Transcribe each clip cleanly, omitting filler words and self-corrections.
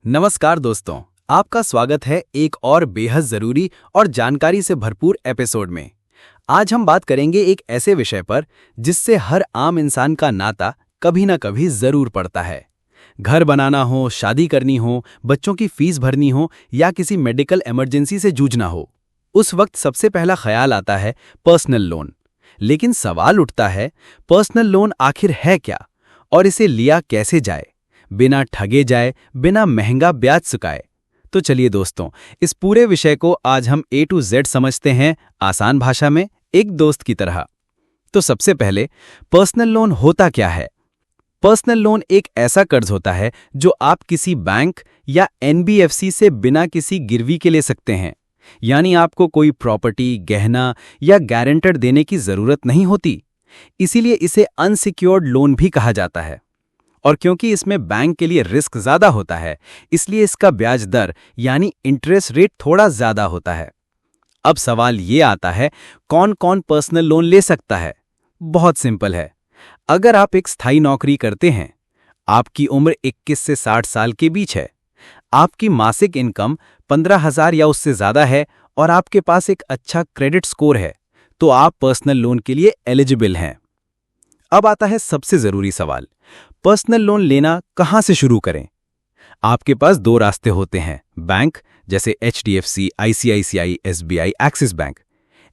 नमस्कार दोस्तों, आपका स्वागत है एक और बेहद ज़रूरी और जानकारी से भरपूर एपिसोड में। आज हम बात करेंगे एक ऐसे विषय पर जिससे हर आम इंसान का नाता कभी ना कभी ज़रूर पड़ता है। घर बनाना हो, शादी करनी हो, बच्चों की फीस भरनी हो या किसी मेडिकल इमरजेंसी से जूझना हो, उस वक्त सबसे पहला ख्याल आता है पर्सनल लोन। लेकिन सवाल उठता है, पर्सनल लोन आखिर है क्या और इसे लिया कैसे जाए, बिना ठगे जाए, बिना महंगा ब्याज चुकाए। तो चलिए दोस्तों, इस पूरे विषय को आज हम A to Z समझते हैं, आसान भाषा में, एक दोस्त की तरह। तो सबसे पहले पर्सनल लोन होता क्या है? पर्सनल लोन एक ऐसा कर्ज होता है जो आप किसी बैंक या NBFC से बिना किसी गिरवी के ले सकते हैं। यानी आपको कोई प्रॉपर्टी, गहना या गारंटर देने की जरूरत नहीं होती। इसीलिए इसे अनसिक्योर्ड लोन भी कहा जाता है। और क्योंकि इसमें बैंक के लिए रिस्क ज्यादा होता है, इसलिए इसका ब्याज दर यानी इंटरेस्ट रेट थोड़ा ज्यादा होता है। अब सवाल ये आता है, कौन कौन पर्सनल लोन ले सकता है? बहुत सिंपल है। अगर आप एक स्थायी नौकरी करते हैं, आपकी उम्र 21 से 60 साल के बीच है, आपकी मासिक इनकम 15,000 या उससे ज्यादा है और आपके पास एक अच्छा क्रेडिट स्कोर है, तो आप पर्सनल लोन के लिए एलिजिबल हैं। अब आता है सबसे जरूरी सवाल, पर्सनल लोन लेना कहां से शुरू करें? आपके पास दो रास्ते होते हैं, बैंक जैसे HDFC, ICICI, SBI, Axis bank,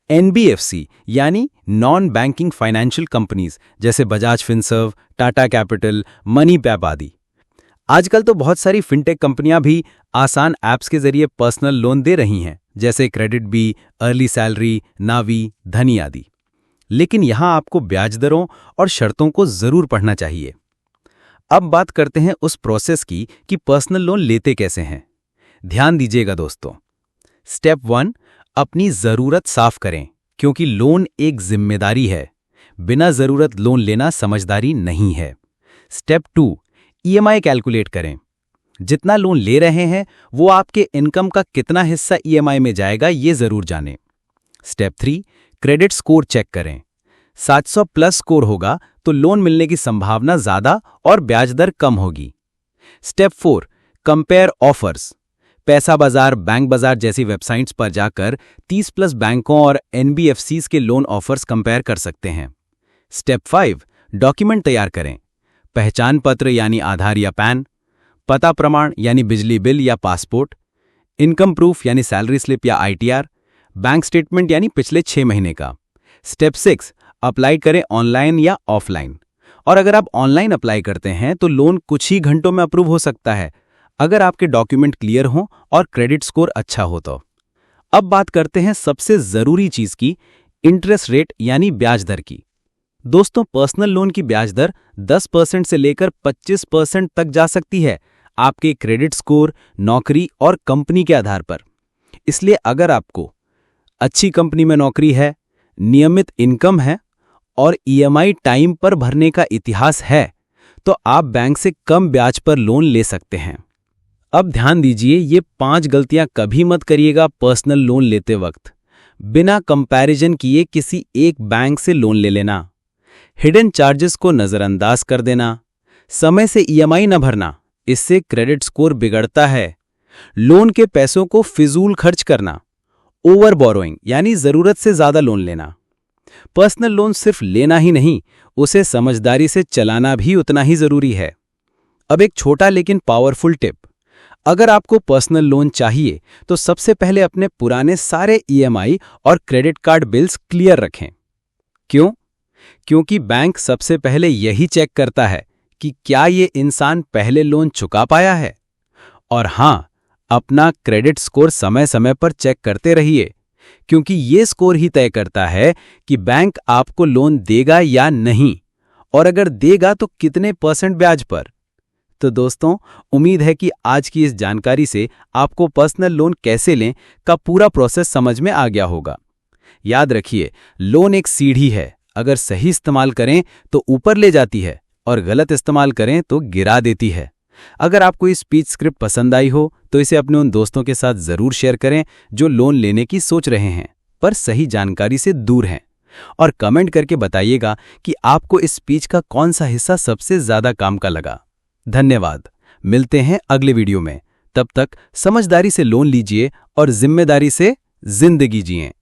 NBFC यानी नॉन बैंकिंग फाइनेंशियल कंपनीज जैसे Bajaj Finserv, Tata Capital, Money पैप आदि। आजकल तो बहुत सारी फिनटेक कंपनियां भी आसान ऐप्स के जरिए पर्सनल लोन दे रही हैं, जैसे क्रेडिट बी, अर्ली सैलरी, नावी, धनी आदि। लेकिन यहां आपको ब्याज दरों और शर्तों को जरूर पढ़ना चाहिए। अब बात करते हैं उस प्रोसेस की कि पर्सनल लोन लेते कैसे हैं। ध्यान दीजिएगा दोस्तों। स्टेप 1, अपनी जरूरत साफ करें, क्योंकि लोन एक जिम्मेदारी है। बिना जरूरत लोन लेना समझदारी नहीं है। स्टेप 2, EMI कैलकुलेट करें। जितना लोन ले रहे हैं वो आपके इनकम का कितना हिस्सा EMI में जाएगा, ये जरूर जानें। स्टेप 3, क्रेडिट स्कोर चेक करें। 700 प्लस स्कोर होगा तो लोन मिलने की संभावना ज्यादा और ब्याज दर कम होगी। Step 4, compare offers. पैसा बाजार, बैंक बाजार जैसी वेबसाइट्स पर जाकर 30 प्लस बैंकों और NBFCs के लोन ऑफर्स कंपेयर कर सकते हैं। स्टेप 5, डॉक्यूमेंट तैयार करें। पहचान पत्र यानी आधार या पैन, पता प्रमाण यानी बिजली बिल या पासपोर्ट, इनकम प्रूफ यानी सैलरी स्लिप या ITR, बैंक स्टेटमेंट यानी पिछले 6 महीने का। स्टेप 6, अप्लाई करें ऑनलाइन या ऑफलाइन। और अगर आप ऑनलाइन अप्लाई करते हैं तो लोन कुछ ही घंटों में अप्रूव हो सकता है, अगर आपके डॉक्यूमेंट क्लियर हों और क्रेडिट स्कोर अच्छा हो तो। अब बात करते हैं सबसे जरूरी चीज की, इंटरेस्ट रेट यानी ब्याज दर की। दोस्तों, पर्सनल लोन की ब्याज दर 10% से लेकर 25% तक जा सकती है, आपके क्रेडिट स्कोर, नौकरी और कंपनी के आधार पर। इसलिए अगर आपको अच्छी कंपनी में नौकरी है, नियमित इनकम है और EMI टाइम पर भरने का इतिहास है, तो आप बैंक से कम ब्याज पर लोन ले सकते हैं। अब ध्यान दीजिए, ये 5 गलतियां कभी मत करिएगा पर्सनल लोन लेते वक्त। बिना कंपैरिजन किए किसी एक बैंक से लोन ले लेना, हिडन चार्जेस को नजरअंदाज कर देना, समय से EMI न भरना, इससे क्रेडिट स्कोर बिगड़ता है, लोन के पैसों को फिजूल खर्च करना, ओवर बोरोइंग यानी जरूरत से ज्यादा लोन लेना। पर्सनल लोन सिर्फ लेना ही नहीं, उसे समझदारी से चलाना भी उतना ही जरूरी है। अब एक छोटा लेकिन पावरफुल टिप, अगर आपको पर्सनल लोन चाहिए तो सबसे पहले अपने पुराने सारे EMI और क्रेडिट कार्ड बिल्स क्लियर रखें। क्यों? क्योंकि बैंक सबसे पहले यही चेक करता है कि क्या ये इंसान पहले लोन चुका पाया है। और हां, अपना क्रेडिट स्कोर समय समय पर चेक करते रहिए, क्योंकि ये स्कोर ही तय करता है कि बैंक आपको लोन देगा या नहीं, और अगर देगा तो कितने % ब्याज पर। तो दोस्तों, उम्मीद है कि आज की इस जानकारी से आपको पर्सनल लोन कैसे लें का पूरा प्रोसेस समझ में आ गया होगा। याद रखिए, लोन एक सीढ़ी है, अगर सही इस्तेमाल करें तो ऊपर ले जाती है और गलत इस्तेमाल करें तो गिरा देती है। अगर आपको इस स्पीच स्क्रिप्ट पसंद आई हो तो इसे अपने उन दोस्तों के साथ जरूर शेयर करें जो लोन लेने की सोच रहे हैं पर सही जानकारी से दूर हैं, और कमेंट करके बताइएगा कि आपको इस स्पीच का कौन सा हिस्सा सबसे ज्यादा काम का लगा। धन्यवाद। मिलते हैं अगले वीडियो में। तब तक समझदारी से लोन लीजिए और जिम्मेदारी से जिंदगी जिएं।